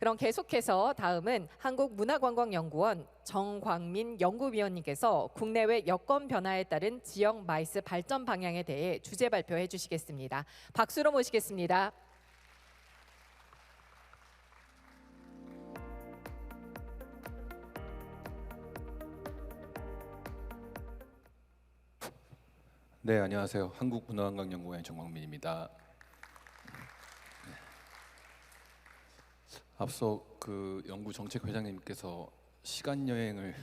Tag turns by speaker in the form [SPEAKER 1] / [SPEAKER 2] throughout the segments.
[SPEAKER 1] 그럼 계속해서 다음은 한국문화관광연구원 정광민 연구위원님께서 국내외 여건 변화에 따른 지역 마이스 발전 방향에 대해 주제 발표해 주시겠습니다. 박수로 모시겠습니다.
[SPEAKER 2] 네, 안녕하세요. 한국문화관광연구원의 정광민입니다. 앞서 그 연구 정책 회장님께서 시간 여행을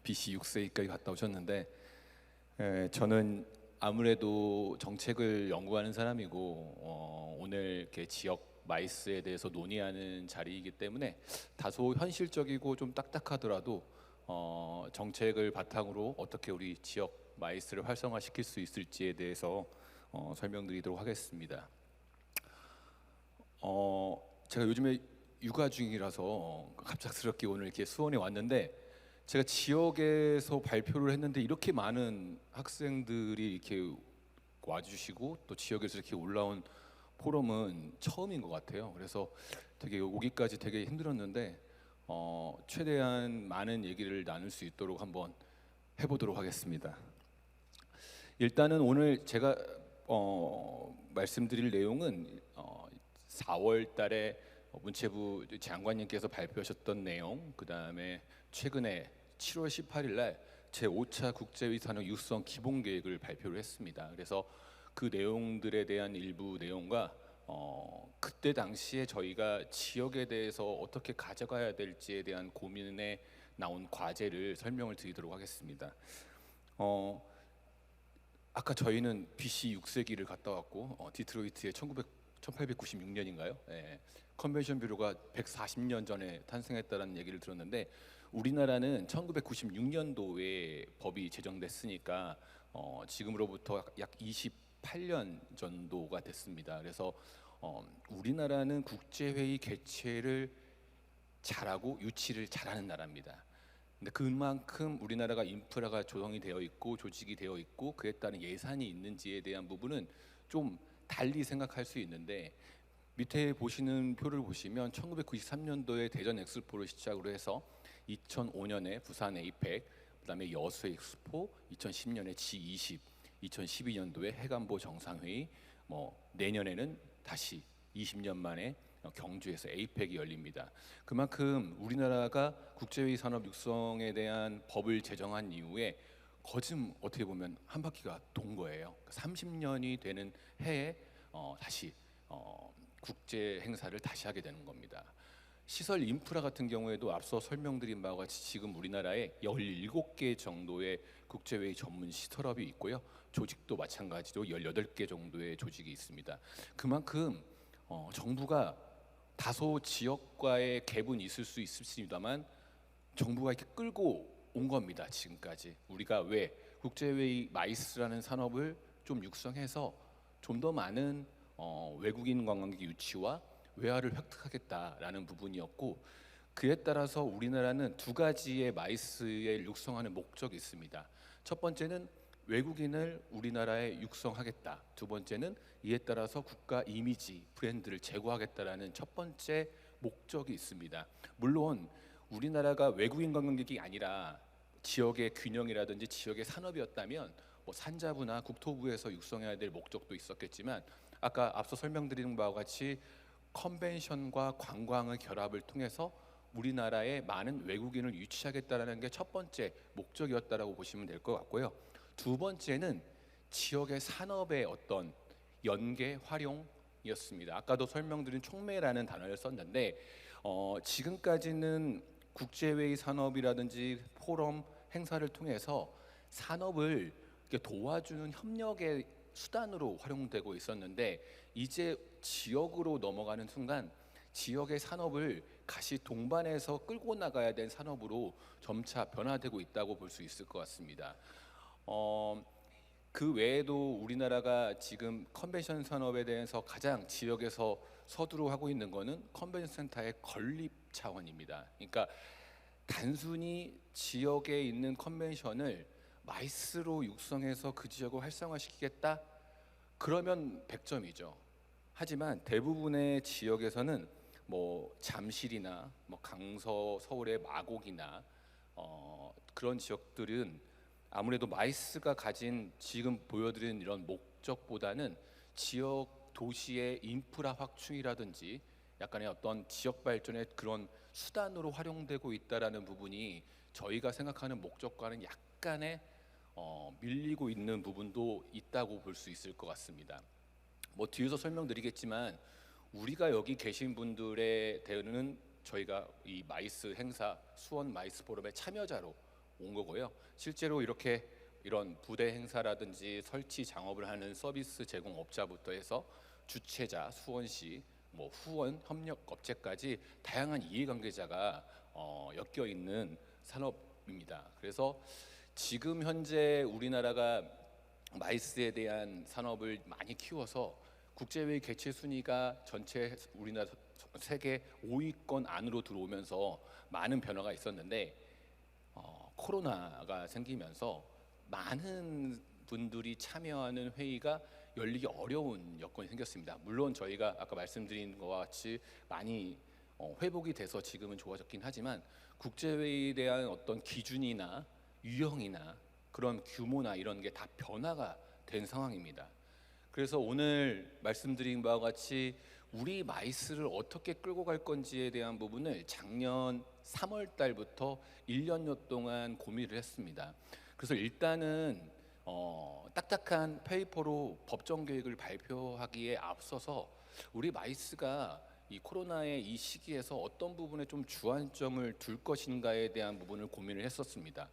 [SPEAKER 2] BC 6세기까지 갔다 오셨는데, 저는 아무래도 정책을 연구하는 사람이고 오늘 이렇게 지역 마이스에 대해서 논의하는 자리이기 때문에 다소 현실적이고 좀 딱딱하더라도 정책을 바탕으로 어떻게 우리 지역 마이스를 활성화시킬 수 있을지에 대해서 설명드리도록 하겠습니다. 제가 요즘에 육아 중이라서 갑작스럽게 오늘 이렇게 수원에 왔는데, 제가 지역에서 발표를 했는데 이렇게 많은 학생들이 이렇게 와주시고 또 지역에서 이렇게 올라온 포럼은 처음인 것 같아요. 그래서 되게 오기까지 되게 힘들었는데 최대한 많은 얘기를 나눌 수 있도록 한번 해보도록 하겠습니다. 일단은 오늘 제가 말씀드릴 내용은 4월 달에 문체부 장관님께서 발표하셨던 내용, 그 다음에 최근에 7월 18일 날 제5차 국제회의 산업 육성 기본 계획을 발표를 했습니다. 그래서 그 내용들에 대한 일부 내용과 그때 당시에 저희가 지역에 대해서 어떻게 가져가야 될지에 대한 고민에 나온 과제를 설명을 드리도록 하겠습니다. 아까 저희는 BC 6세기를 갔다 왔고 디트로이트에 1896년인가요? 컨벤션 뷰로가 140년 전에 탄생했다는 얘기를 들었는데, 우리나라는 1996년도에 법이 제정됐으니까 지금으로부터 약 28년 정도가 됐습니다. 그래서 우리나라는 국제회의 개최를 잘하고 유치를 잘하는 나라입니다. 근데 그만큼 우리나라가 인프라가 조성이 되어 있고 조직이 되어 있고 그에 따른 예산이 있는지에 대한 부분은 좀 달리 생각할 수 있는데, 밑에 보시는 표를 보시면 1993년도에 대전 엑스포를 시작으로 해서 2005년에 부산 에이펙, 그다음에 여수 엑스포, 2010년에 G20, 2012년도에 해관보 정상회의, 내년에는 다시 20년 만에 경주에서 에이펙이 열립니다. 그만큼 우리나라가 국제회의 산업 육성에 대한 법을 제정한 이후에 거즘 어떻게 보면 한 바퀴가 돈 거예요. 30년이 되는 해에 다시 국제 행사를 다시 하게 되는 겁니다. 시설 인프라 같은 경우에도 앞서 설명드린 바와 같이 지금 우리나라에 17개 정도의 국제회의 전문 시설업이 있고요. 조직도 마찬가지로 18개 정도의 조직이 있습니다. 그만큼 정부가 다소 지역과의 갭은 있을 수 있습니다만 정부가 이렇게 끌고 온 겁니다. 지금까지 우리가 왜 국제회의 마이스라는 산업을 좀 육성해서 좀 더 많은 외국인 관광객 유치와 외화를 획득하겠다라는 부분이었고, 그에 따라서 우리나라는 두 가지의 마이스에 육성하는 목적이 있습니다. 첫 번째는 외국인을 우리나라에 육성하겠다. 두 번째는 이에 따라서 국가 이미지, 브랜드를 제고하겠다라는 첫 번째 목적이 있습니다. 물론 우리나라가 외국인 관광객이 아니라 지역의 균형이라든지 지역의 산업이었다면 산자부나 국토부에서 육성해야 될 목적도 있었겠지만, 아까 앞서 설명드린 바와 같이 컨벤션과 관광의 결합을 통해서 우리나라에 많은 외국인을 유치하겠다라는 게 첫 번째 목적이었다라고 보시면 될 것 같고요. 두 번째는 지역의 산업의 어떤 연계 활용이었습니다. 아까도 설명드린 촉매라는 단어를 썼는데 지금까지는 국제회의 산업이라든지 포럼 행사를 통해서 산업을 도와주는 협력의 수단으로 활용되고 있었는데, 이제 지역으로 넘어가는 순간 지역의 산업을 다시 동반해서 끌고 나가야 된 산업으로 점차 변화되고 있다고 볼 수 있을 것 같습니다. 그 외에도 우리나라가 지금 컨벤션 산업에 대해서 가장 지역에서 서두로 하고 있는 거는 컨벤션 센터의 건립 차원입니다. 그러니까 단순히 지역에 있는 컨벤션을 마이스로 육성해서 그 지역을 활성화시키겠다? 그러면 100점이죠. 하지만 대부분의 지역에서는 뭐 잠실이나 뭐 강서, 서울의 마곡이나 그런 지역들은 아무래도 마이스가 가진 지금 보여드린 이런 목적보다는 지역 도시의 인프라 확충이라든지 약간의 어떤 지역 발전의 그런 수단으로 활용되고 있다라는 부분이 저희가 생각하는 목적과는 약간의 밀리고 있는 부분도 있다고 볼 수 있을 것 같습니다. 뭐 뒤에서 설명드리겠지만 우리가 여기 계신 분들에 대해서는 저희가 이 마이스 행사 수원 마이스 포럼의 참여자로 온 거고요. 실제로 이렇게 이런 부대 행사라든지 설치 장업을 하는 서비스 제공업자부터 해서 주최자 수원시, 뭐 후원 협력 업체까지 다양한 이해관계자가 엮여 있는 산업입니다. 그래서 지금 현재 우리나라가 마이스에 대한 산업을 많이 키워서 국제회의 개최 순위가 전체 우리나라 세계 5위권 안으로 들어오면서 많은 변화가 있었는데 코로나가 생기면서 많은 분들이 참여하는 회의가 열리기 어려운 여건이 생겼습니다. 물론 저희가 아까 말씀드린 것과 같이 많이 회복이 돼서 지금은 좋아졌긴 하지만 국제회의에 대한 어떤 기준이나 유형이나 그런 규모나 이런 게 다 변화가 된 상황입니다. 그래서 오늘 말씀드린 바와 같이 우리 마이스를 어떻게 끌고 갈 건지에 대한 부분을 작년 3월 달부터 1년여 동안 고민을 했습니다. 그래서 일단은 딱딱한 페이퍼로 법정 계획을 발표하기에 앞서서 우리 마이스가 이 코로나의 이 시기에서 어떤 부분에 좀 주안점을 둘 것인가에 대한 부분을 고민을 했었습니다.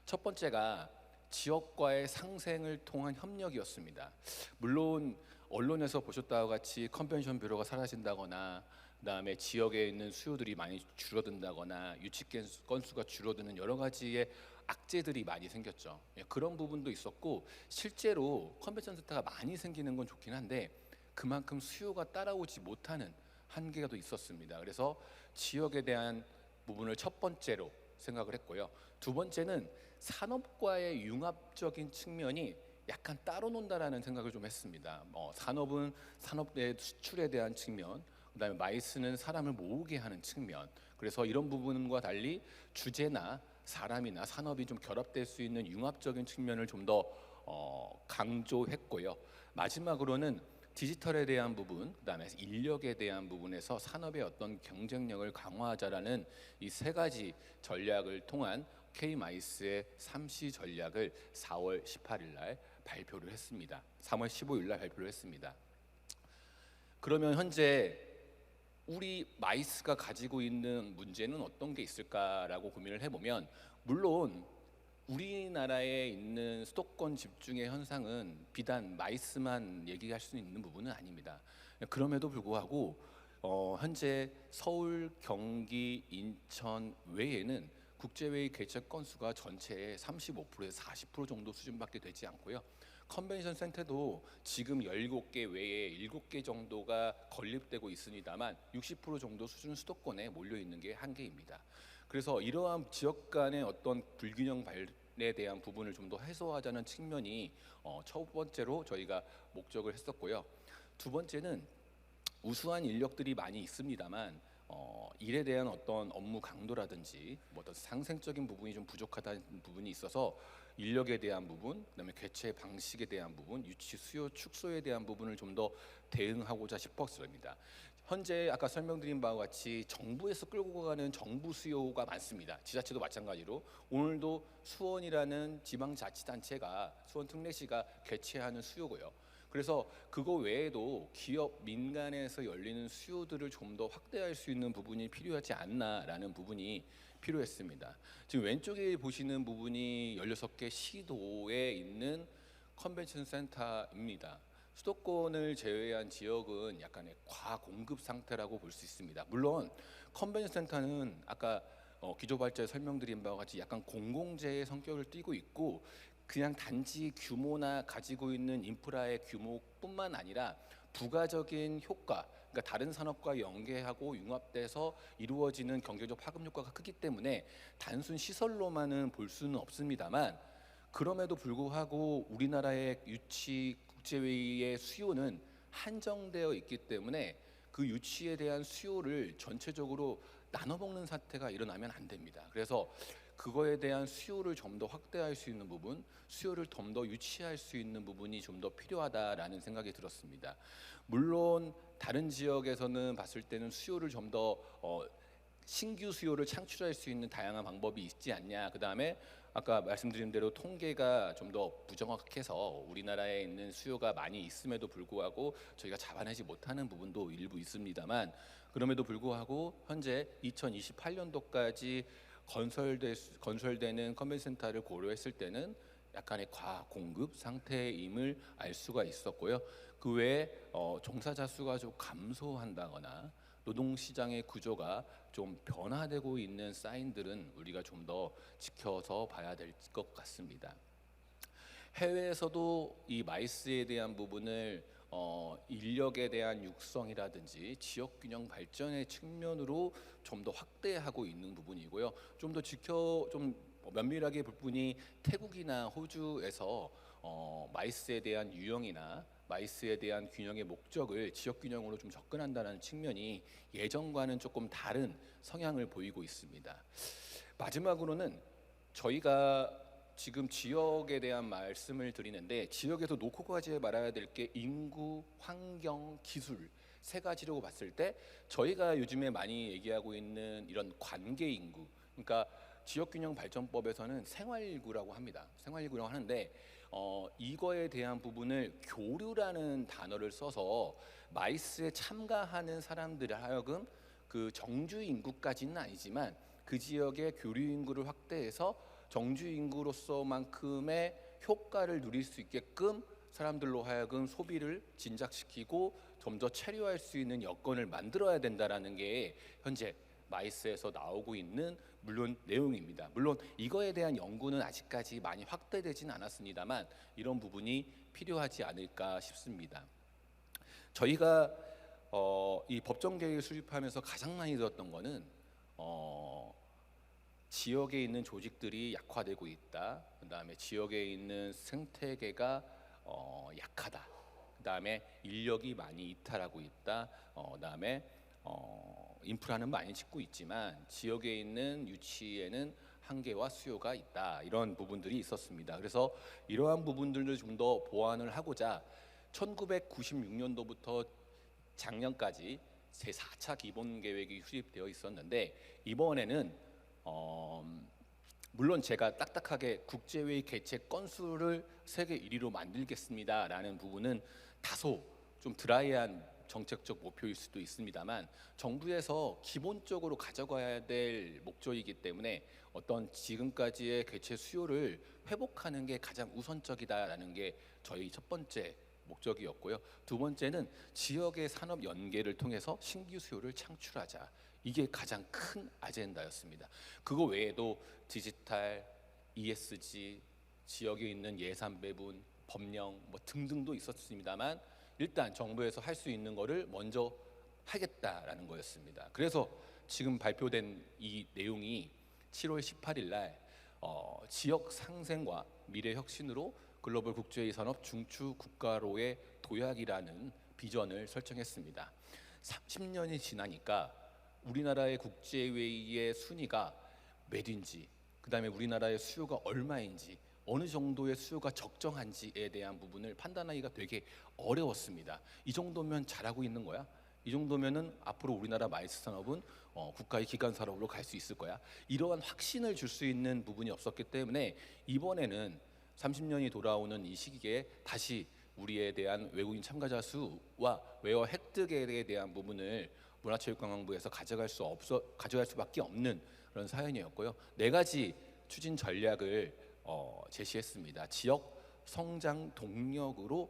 [SPEAKER 2] 첫 번째가 지역과의 상생을 통한 협력이었습니다. 물론 언론에서 보셨다와 같이 컨벤션 뷰로가 사라진다거나 그다음에 지역에 있는 수요들이 많이 줄어든다거나 유치 건수가 줄어드는 여러 가지의 악재들이 많이 생겼죠. 그런 부분도 있었고 실제로 컨벤션 센터가 많이 생기는 건 좋긴 한데 그만큼 수요가 따라오지 못하는 한계가 또 있었습니다. 그래서 지역에 대한 부분을 첫 번째로 생각을 했고요. 두 번째는 산업과의 융합적인 측면이 약간 따로 논다라는 생각을 좀 했습니다. 산업은 산업 내 수출에 대한 측면, 그다음에 마이스는 사람을 모으게 하는 측면. 그래서 이런 부분과 달리 주제나 사람이나 산업이 좀 결합될 수 있는 융합적인 측면을 좀 더 강조했고요. 마지막으로는 디지털에 대한 부분, 그다음에 인력에 대한 부분에서 산업의 어떤 경쟁력을 강화하자라는 이 세 가지 전략을 통한 K-마이스의 3시 전략을 4월 18일 날 발표를 했습니다. 3월 15일 날 발표를 했습니다. 그러면 현재 우리 마이스가 가지고 있는 문제는 어떤 게 있을까라고 고민을 해보면 물론 우리나라에 있는 수도권 집중의 현상은 비단 마이스만 얘기할 수 있는 부분은 아닙니다. 그럼에도 불구하고 현재 서울, 경기, 인천 외에는 국제회의 개최 건수가 전체의 35%에서 40% 정도 수준밖에 되지 않고요. 컨벤션 센터도 지금 17개 외에 7개 정도가 건립되고 있습니다만 60% 정도 수준 수도권에 몰려 있는 게 한계입니다. 그래서 이러한 지역 간의 어떤 불균형 발에 대한 부분을 좀 더 해소하자는 측면이 첫 번째로 저희가 목적을 했었고요. 두 번째는 우수한 인력들이 많이 있습니다만 일에 대한 어떤 업무 강도라든지 뭐 어떤 상생적인 부분이 좀 부족하다는 부분이 있어서 인력에 대한 부분, 그다음에 개최 방식에 대한 부분, 유치 수요 축소에 대한 부분을 좀 더 대응하고자 싶었습니다. 현재 아까 설명드린 바와 같이 정부에서 끌고 가는 정부 수요가 많습니다. 지자체도 마찬가지로 오늘도 수원이라는 지방자치단체가 수원 특례시가 개최하는 수요고요. 그래서 그거 외에도 기업 민간에서 열리는 수요들을 좀 더 확대할 수 있는 부분이 필요하지 않나라는 부분이 필요했습니다. 지금 왼쪽에 보시는 부분이 16개 시도에 있는 컨벤션 센터입니다. 수도권을 제외한 지역은 약간의 과공급 상태라고 볼 수 있습니다. 물론 컨벤션 센터는 아까 기조발제에 설명드린 바와 같이 약간 공공재의 성격을 띠고 있고 그냥 단지 규모나 가지고 있는 인프라의 규모뿐만 아니라 부가적인 효과, 그러니까 다른 산업과 연계하고 융합돼서 이루어지는 경제적 파급 효과가 크기 때문에 단순 시설로만은 볼 수는 없습니다만 그럼에도 불구하고 우리나라의 유치 국제회의의 수요는 한정되어 있기 때문에 그 유치에 대한 수요를 전체적으로 나눠 먹는 사태가 일어나면 안 됩니다. 그래서 그거에 대한 수요를 좀 더 확대할 수 있는 부분, 수요를 좀 더 유치할 수 있는 부분이 좀 더 필요하다라는 생각이 들었습니다. 물론 다른 지역에서는 봤을 때는 수요를 좀 더 신규 수요를 창출할 수 있는 다양한 방법이 있지 않냐. 그 다음에 아까 말씀드린 대로 통계가 좀 더 부정확해서 우리나라에 있는 수요가 많이 있음에도 불구하고 저희가 잡아내지 못하는 부분도 일부 있습니다만, 그럼에도 불구하고 현재 2028년도까지 건설되는 컨벤센터를 고려했을 때는 약간의 과공급 상태임을 알 수가 있었고요. 그 외에 종사자 수가 좀 감소한다거나 노동시장의 구조가 좀 변화되고 있는 사인들은 우리가 좀 더 지켜서 봐야 될 것 같습니다. 해외에서도 이 마이스에 대한 부분을 인력에 대한 육성이라든지 지역균형 발전의 측면으로 좀 더 확대하고 있는 부분이고요. 좀 면밀하게 볼 분이 태국이나 호주에서 마이스에 대한 유형이나 마이스에 대한 균형의 목적을 지역균형으로 좀 접근한다는 측면이 예전과는 조금 다른 성향을 보이고 있습니다. 마지막으로는 저희가 지금 지역에 대한 말씀을 드리는데, 지역에서 놓고 가지 말아야 될 게 인구, 환경, 기술 세 가지라고 봤을 때, 저희가 요즘에 많이 얘기하고 있는 이런 관계 인구, 그러니까 지역균형발전법에서는 생활구라고 합니다. 생활구라고 하는데 이거에 대한 부분을 교류라는 단어를 써서 마이스에 참가하는 사람들을 하여금 그 정주 인구까지는 아니지만 그 지역의 교류 인구를 확대해서 정주 인구로서만큼의 효과를 누릴 수 있게끔 사람들로 하여금 소비를 진작시키고 좀 더 체류할 수 있는 여건을 만들어야 된다라는 게 현재 마이스에서 나오고 있는 물론 내용입니다. 물론 이거에 대한 연구는 아직까지 많이 확대되진 않았습니다만 이런 부분이 필요하지 않을까 싶습니다. 저희가 이 법정 계획을 수립하면서 가장 많이 들었던 거는 지역에 있는 조직들이 약화되고 있다. 그다음에 지역에 있는 생태계가 약하다. 그다음에 인력이 많이 이탈하고 있다. 그다음에 인프라는 많이 짓고 있지만 지역에 있는 유치에는 한계와 수요가 있다. 이런 부분들이 있었습니다. 그래서 이러한 부분들을 좀 더 보완을 하고자 1996년도부터 작년까지 제4차 기본계획이 수립되어 있었는데, 이번에는 물론 제가 딱딱하게 국제회의 개최 건수를 세계 1위로 만들겠습니다라는 부분은 다소 좀 드라이한 정책적 목표일 수도 있습니다만, 정부에서 기본적으로 가져가야 될 목적이기 때문에 어떤 지금까지의 개최 수요를 회복하는 게 가장 우선적이다라는 게 저희 첫 번째 목적이었고요. 두 번째는 지역의 산업 연계를 통해서 신규 수요를 창출하자. 이게 가장 큰 아젠다였습니다. 그거 외에도 디지털, ESG, 지역에 있는 예산 배분, 법령 뭐 등등도 있었습니다만 일단 정부에서 할 수 있는 거를 먼저 하겠다라는 거였습니다. 그래서 지금 발표된 이 내용이 7월 18일 날 지역 상생과 미래 혁신으로 글로벌 국제회의 산업 중추 국가로의 도약이라는 비전을 설정했습니다. 30년이 지나니까 우리나라의 국제회의의 순위가 몇인지, 그다음에 우리나라의 수요가 얼마인지, 어느 정도의 수요가 적정한지에 대한 부분을 판단하기가 되게 어려웠습니다. 이 정도면 잘하고 있는 거야? 이 정도면은 앞으로 우리나라 마이스 산업은 국가의 기관 산업으로 갈 수 있을 거야? 이러한 확신을 줄 수 있는 부분이 없었기 때문에 이번에는 30년이 돌아오는 이 시기에 다시 우리에 대한 외국인 참가자 수와 외어 획득에 대한 부분을 문화체육관광부에서 가져갈 수밖에 없는 그런 사연이었고요. 네 가지 추진 전략을 제시했습니다. 지역 성장 동력으로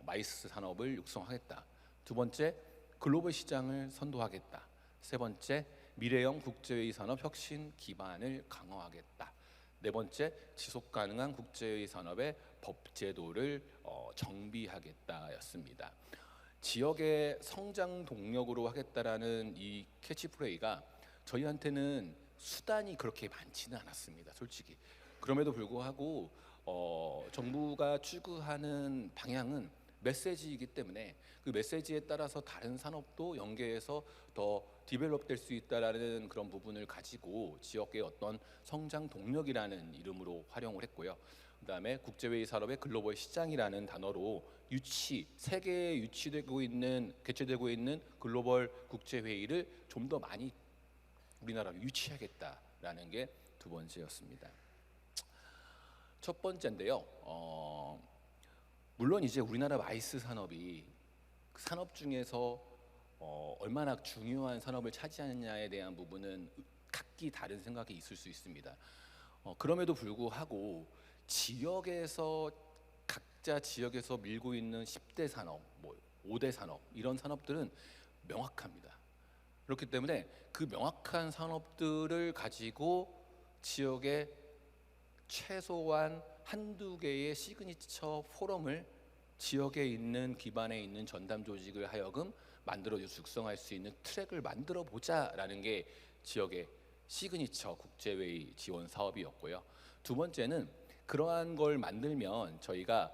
[SPEAKER 2] 마이스 산업을 육성하겠다. 두 번째, 글로벌 시장을 선도하겠다. 세 번째, 미래형 국제회의 산업 혁신 기반을 강화하겠다. 네 번째, 지속 가능한 국제회의 산업의 법 제도를 정비하겠다였습니다. 지역의 성장 동력으로 하겠다라는 이 캐치프레이가 저희한테는 수단이 그렇게 많지는 않았습니다. 솔직히. 그럼에도 불구하고 정부가 추구하는 방향은 메시지이기 때문에 그 메시지에 따라서 다른 산업도 연계해서 더 디벨롭될 수 있다라는 그런 부분을 가지고 지역의 어떤 성장 동력이라는 이름으로 활용을 했고요. 그다음에 국제회의 산업의 글로벌 시장이라는 단어로 세계에 개최되고 있는 글로벌 국제회의를 좀 더 많이 우리나라로 유치하겠다라는 게 두 번째였습니다. 첫 번째인데요. 물론 이제 우리나라 마이스 산업이 그 산업 중에서 얼마나 중요한 산업을 차지하느냐에 대한 부분은 각기 다른 생각이 있을 수 있습니다. 그럼에도 불구하고 각자 지역에서 밀고 있는 10대 산업, 5대 산업 이런 산업들은 명확합니다. 그렇기 때문에 그 명확한 산업들을 가지고 지역에 최소한 한두 개의 시그니처 포럼을 지역에 있는 기반에 있는 전담 조직을 하여금 만들어 육성할 수 있는 트랙을 만들어 보자라는 게 지역의 시그니처 국제회의 지원 사업이었고요. 두 번째는 그러한 걸 만들면 저희가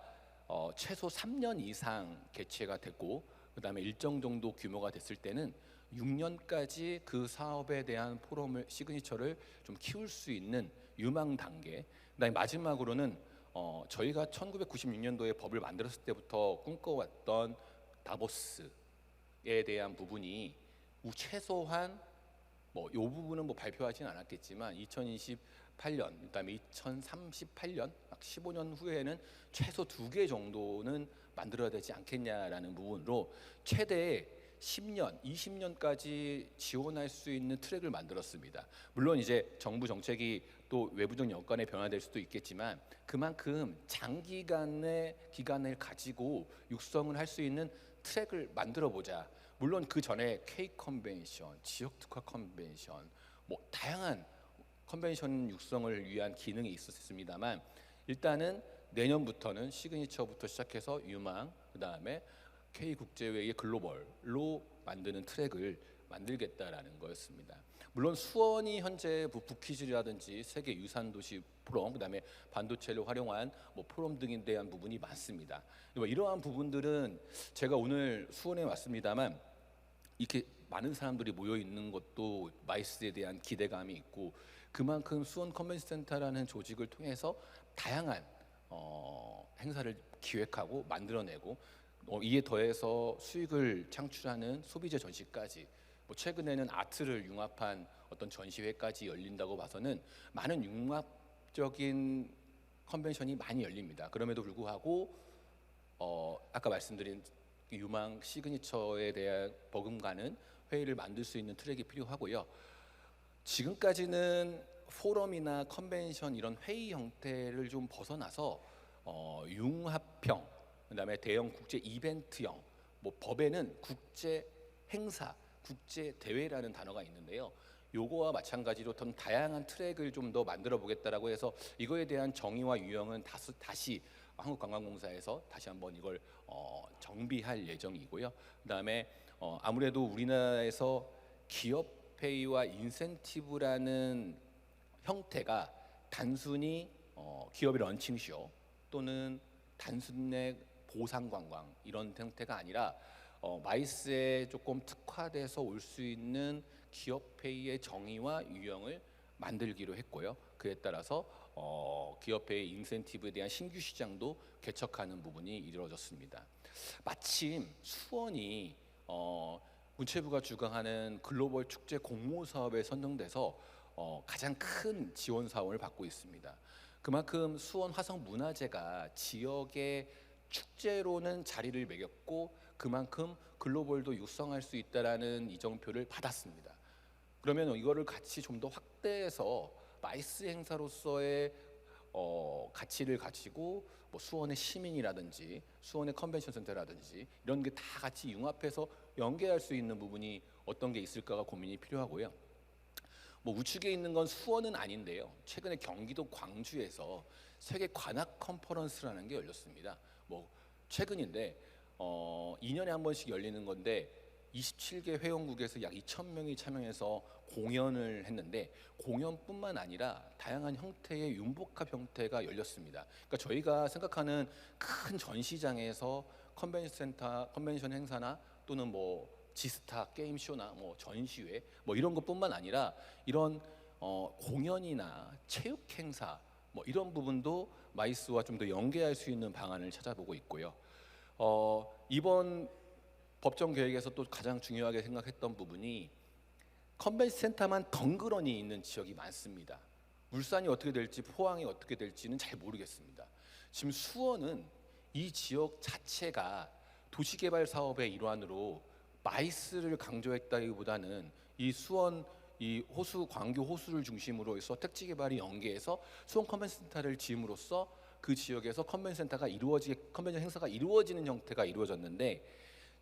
[SPEAKER 2] 최소 3년 이상 개최가 됐고 그다음에 일정 정도 규모가 됐을 때는 6년까지 그 사업에 대한 시그니처를 좀 키울 수 있는 유망 단계. 그다음에 마지막으로는 저희가 1996년도에 법을 만들었을 때부터 꿈꿔왔던 다보스에 대한 부분이 최소한 이 부분은 발표하지는 않았겠지만 2028년, 그다음에 2038년, 15년 후에는 최소 2개 정도는 만들어야 되지 않겠냐라는 부분으로 최대 10년, 20년까지 지원할 수 있는 트랙을 만들었습니다. 물론 이제 정부 정책이 또 외부적 여건에 변화될 수도 있겠지만 그만큼 장기간의 기간을 가지고 육성을 할 수 있는 트랙을 만들어 보자. 물론 그 전에 K 컨벤션, 지역 특화 컨벤션, 다양한 컨벤션 육성을 위한 기능이 있었습니다만 일단은 내년부터는 시그니처부터 시작해서 유망, 그다음에 K 국제회의 글로벌로 만드는 트랙을 만들겠다라는 거였습니다. 물론 수원이 현재 북퀴즈라든지 세계 유산도시 포럼, 그다음에 반도체를 활용한 포럼 등에 대한 부분이 많습니다. 이러한 부분들은 제가 오늘 수원에 왔습니다만 이렇게 많은 사람들이 모여 있는 것도 마이스에 대한 기대감이 있고 그만큼 수원 컨벤션 센터라는 조직을 통해서 다양한 행사를 기획하고 만들어내고 이에 더해서 수익을 창출하는 소비재 전시까지 최근에는 아트를 융합한 어떤 전시회까지 열린다고 봐서는 많은 융합적인 컨벤션이 많이 열립니다. 그럼에도 불구하고 아까 말씀드린 유망 시그니처에 대한 버금가는 회의를 만들 수 있는 트랙이 필요하고요. 지금까지는 포럼이나 컨벤션 이런 회의 형태를 좀 벗어나서 융합형, 그다음에 대형 국제 이벤트형, 법에는 국제 행사, 국제 대회라는 단어가 있는데요. 요거와 마찬가지로 더 다양한 트랙을 좀 더 만들어 보겠다라고 해서 이거에 대한 정의와 유형은 다시 한국관광공사에서 다시 한번 이걸 정비할 예정이고요. 그다음에 아무래도 우리나라에서 기업페이와 인센티브라는 형태가 단순히 기업의 런칭쇼 또는 단순의 보상관광 이런 형태가 아니라 마이스에 조금 특화돼서 올 수 있는 기업페이의 정의와 유형을 만들기로 했고요. 그에 따라서 기업페이 인센티브에 대한 신규 시장도 개척하는 부분이 이루어졌습니다. 마침 수원이 문체부가 주관하는 글로벌 축제 공모 사업에 선정돼서 가장 큰 지원 사업을 받고 있습니다. 그만큼 수원 화성문화제가 지역의 축제로는 자리를 매겼고 그만큼 글로벌도 육성할 수 있다라는 이정표를 받았습니다. 그러면 이거를 같이 좀 더 확대해서 마이스 행사로서의 가치를 가지고 수원의 시민이라든지 수원의 컨벤션 센터라든지 이런 게 다 같이 융합해서 연계할 수 있는 부분이 어떤 게 있을까가 고민이 필요하고요. 우측에 있는 건 수원은 아닌데요. 최근에 경기도 광주에서 세계 관악 컨퍼런스라는 게 열렸습니다. 최근인데 2년에 한 번씩 열리는 건데 27개 회원국에서 약 2,000명이 참여해서 공연을 했는데 공연뿐만 아니라 다양한 형태의 융복합 형태가 열렸습니다. 그러니까 저희가 생각하는 큰 전시장에서 컨벤션 센터, 컨벤션 행사나 또는 뭐 지스타 게임 쇼나 뭐 전시회 뭐 이런 것뿐만 아니라 이런 공연이나 체육 행사 뭐 이런 부분도 마이스와 좀 더 연계할 수 있는 방안을 찾아보고 있고요. 이번 법정 계획에서 또 가장 중요하게 생각했던 부분이 컨벤션 센터만 덩그러니 있는 지역이 많습니다. 울산이 어떻게 될지 포항이 어떻게 될지는 잘 모르겠습니다. 지금 수원은 이 지역 자체가 도시개발 사업의 일환으로 마이스를 강조했다기보다는 이 수원 이 호수 광교 호수를 중심으로 해서 택지 개발이 연계해서 수원 컨벤션 센터를 지음으로써 그 지역에서 컨벤션 행사가 이루어지는 형태가 이루어졌는데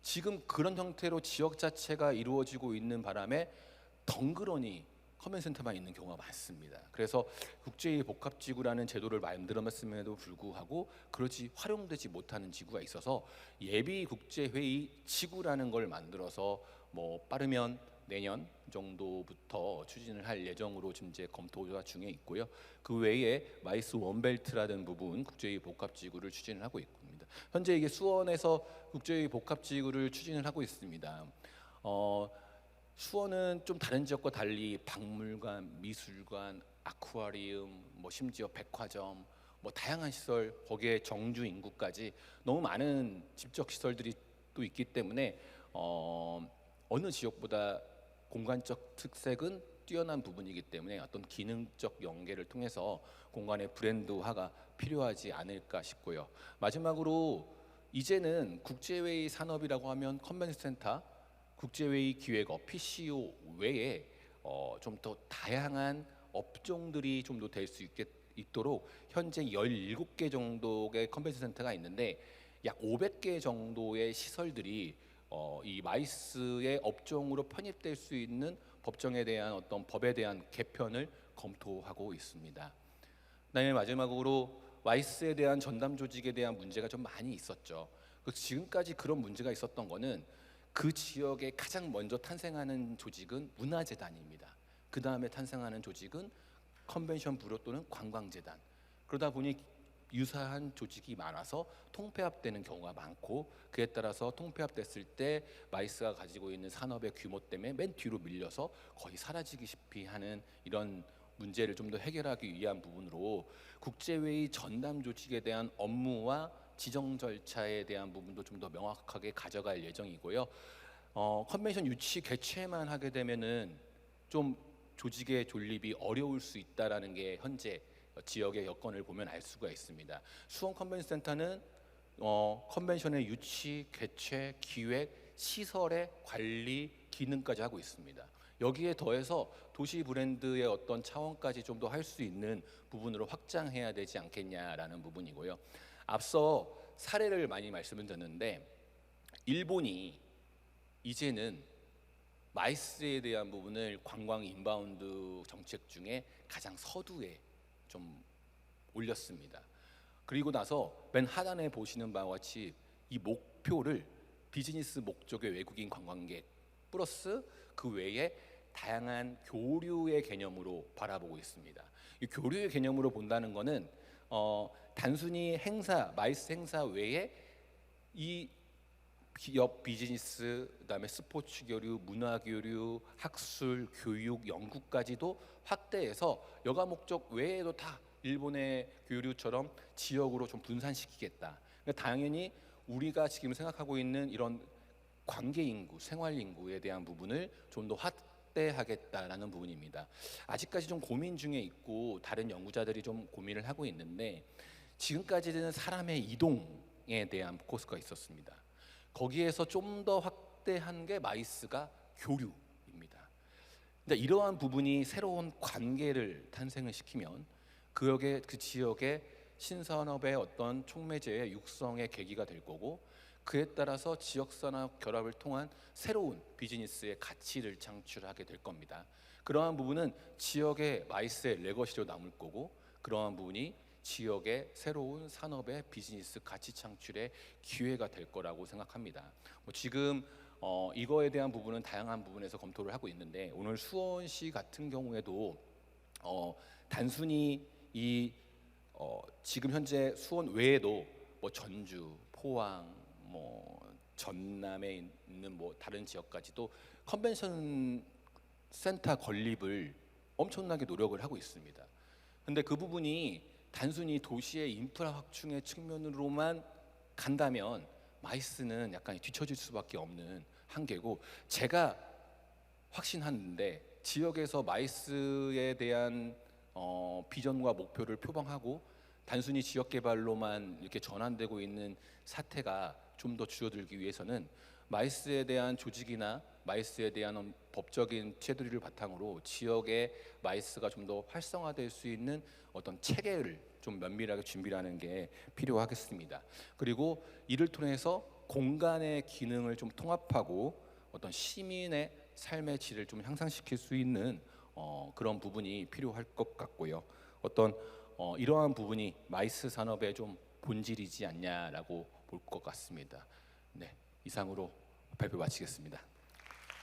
[SPEAKER 2] 지금 그런 형태로 지역 자체가 이루어지고 있는 바람에 덩그러니 컨벤션 센터만 있는 경우가 많습니다. 그래서 국제회의 복합지구라는 제도를 만들었음에도 불구하고 그렇지 활용되지 못하는 지구가 있어서 예비 국제회의 지구라는 걸 만들어서 뭐 빠르면 내년 정도부터 추진을 할 예정으로 지금 이제 검토 중에 있고요. 그 외에 마이스 원벨트라는 부분 국제회의 복합지구를 추진을 하고 있습니다. 현재 이게 수원에서 국제회의 복합지구를 추진을 하고 있습니다. 수원은 좀 다른 지역과 달리 박물관, 미술관, 아쿠아리움, 뭐 심지어 백화점, 뭐 다양한 시설, 거기에 정주 인구까지 너무 많은 집적 시설들이 또 있기 때문에 어느 지역보다 공간적 특색은 뛰어난 부분이기 때문에 어떤 기능적 연계를 통해서 공간의 브랜드화가 필요하지 않을까 싶고요. 마지막으로 이제는 국제회의 산업이라고 하면 컨벤션 센터, 국제회의 기획업, PCO 외에 좀 더 다양한 업종들이 좀 더 될 수 있도록 현재 17개 정도의 컨벤션 센터가 있는데 약 500개 정도의 시설들이 이 마이스의 업종으로 편입될 수 있는 법정에 대한 어떤 법에 대한 개편을 검토하고 있습니다. 그다음에 마지막으로 마이스에 대한 전담 조직에 대한 문제가 좀 많이 있었죠. 지금까지 그런 문제가 있었던 거는 그 지역에 가장 먼저 탄생하는 조직은 문화재단입니다. 그 다음에 탄생하는 조직은 컨벤션 뷰로 또는 관광재단. 그러다 보니 유사한 조직이 많아서 통폐합되는 경우가 많고 그에 따라서 통폐합됐을 때 마이스가 가지고 있는 산업의 규모 때문에 맨 뒤로 밀려서 거의 사라지기시피 하는 이런 문제를 좀 더 해결하기 위한 부분으로 국제회의 전담 조직에 대한 업무와 지정 절차에 대한 부분도 좀 더 명확하게 가져갈 예정이고요. 컨벤션 유치 개최만 하게 되면은 좀 조직의 존립이 어려울 수 있다라는 게 현재 지역의 여건을 보면 알 수가 있습니다. 수원 컨벤션 센터는 컨벤션의 유치, 개최, 기획, 시설의 관리 기능까지 하고 있습니다. 여기에 더해서 도시 브랜드의 어떤 차원까지 좀 더 할 수 있는 부분으로 확장해야 되지 않겠냐라는 부분이고요. 앞서 사례를 많이 말씀을 드렸는데 일본이 이제는 마이스에 대한 부분을 관광 인바운드 정책 중에 가장 서두에 좀 올렸습니다. 그리고 나서 맨 하단에 보시는 바와 같이 이 목표를 비즈니스 목적의 외국인 관광객 플러스 그 외에 다양한 교류의 개념으로 바라보고 있습니다. 이 교류의 개념으로 본다는 것은 단순히 행사, 마이스 행사 외에 이 기업 비즈니스, 그다음에 스포츠 교류, 문화 교류, 학술, 교육, 연구까지도 확대해서 여가 목적 외에도 다 일본의 교류처럼 지역으로 좀 분산시키겠다. 그러니까 당연히 우리가 지금 생각하고 있는 이런 관계 인구, 생활 인구에 대한 부분을 좀 더 확대하겠다라는 부분입니다. 아직까지 좀 고민 중에 있고 다른 연구자들이 좀 고민을 하고 있는데 지금까지는 사람의 이동에 대한 포커스가 있었습니다. 거기에서 좀 더 확대한 게 마이스가 교류입니다. 근데 이러한 부분이 새로운 관계를 탄생을 시키면 그 지역의 신산업의 어떤 촉매제의 육성의 계기가 될 거고 그에 따라서 지역산업 결합을 통한 새로운 비즈니스의 가치를 창출하게 될 겁니다. 그러한 부분은 지역의 마이스의 레거시로 남을 거고 그러한 부분이 지역의 새로운 산업의 비즈니스 가치 창출의 기회가 될 거라고 생각합니다. 지금 이거에 대한 부분은 다양한 부분에서 검토를 하고 있는데 오늘 수원시 같은 경우에도 단순히 지금 현재 수원 외에도 뭐 전주, 포항, 뭐 전남에 있는 뭐 다른 지역까지도 컨벤션 센터 건립을 엄청나게 노력을 하고 있습니다. 근데 그 부분이 단순히 도시의 인프라 확충의 측면으로만 간다면 마이스는 약간 뒤처질 수밖에 없는 한계고, 제가 확신하는데 지역에서 마이스에 대한 비전과 목표를 표방하고 단순히 지역 개발로만 이렇게 전환되고 있는 사태가 좀 더 줄어들기 위해서는 마이스에 대한 조직이나 마이스에 대한 법적인 테두리를 바탕으로 지역의 마이스가 좀 더 활성화될 수 있는 어떤 체계를 좀 면밀하게 준비하는 게 필요하겠습니다. 그리고 이를 통해서 공간의 기능을 좀 통합하고 어떤 시민의 삶의 질을 좀 향상시킬 수 있는 그런 부분이 필요할 것 같고요. 어떤 이러한 부분이 마이스 산업의 좀 본질이지 않냐라고 볼 것 같습니다. 네, 이상으로 발표 마치겠습니다.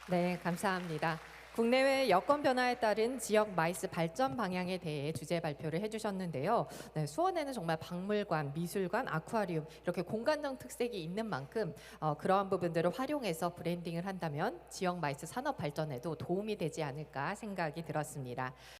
[SPEAKER 1] 네, 감사합니다. 국내외 여건 변화에 따른 지역 마이스 발전 방향에 대해 주제 발표를 해주셨는데요. 네, 수원에는 정말 박물관, 미술관, 아쿠아리움 이렇게 공간적 특색이 있는 만큼 그러한 부분들을 활용해서 브랜딩을 한다면 지역 마이스 산업 발전에도 도움이 되지 않을까 생각이 들었습니다.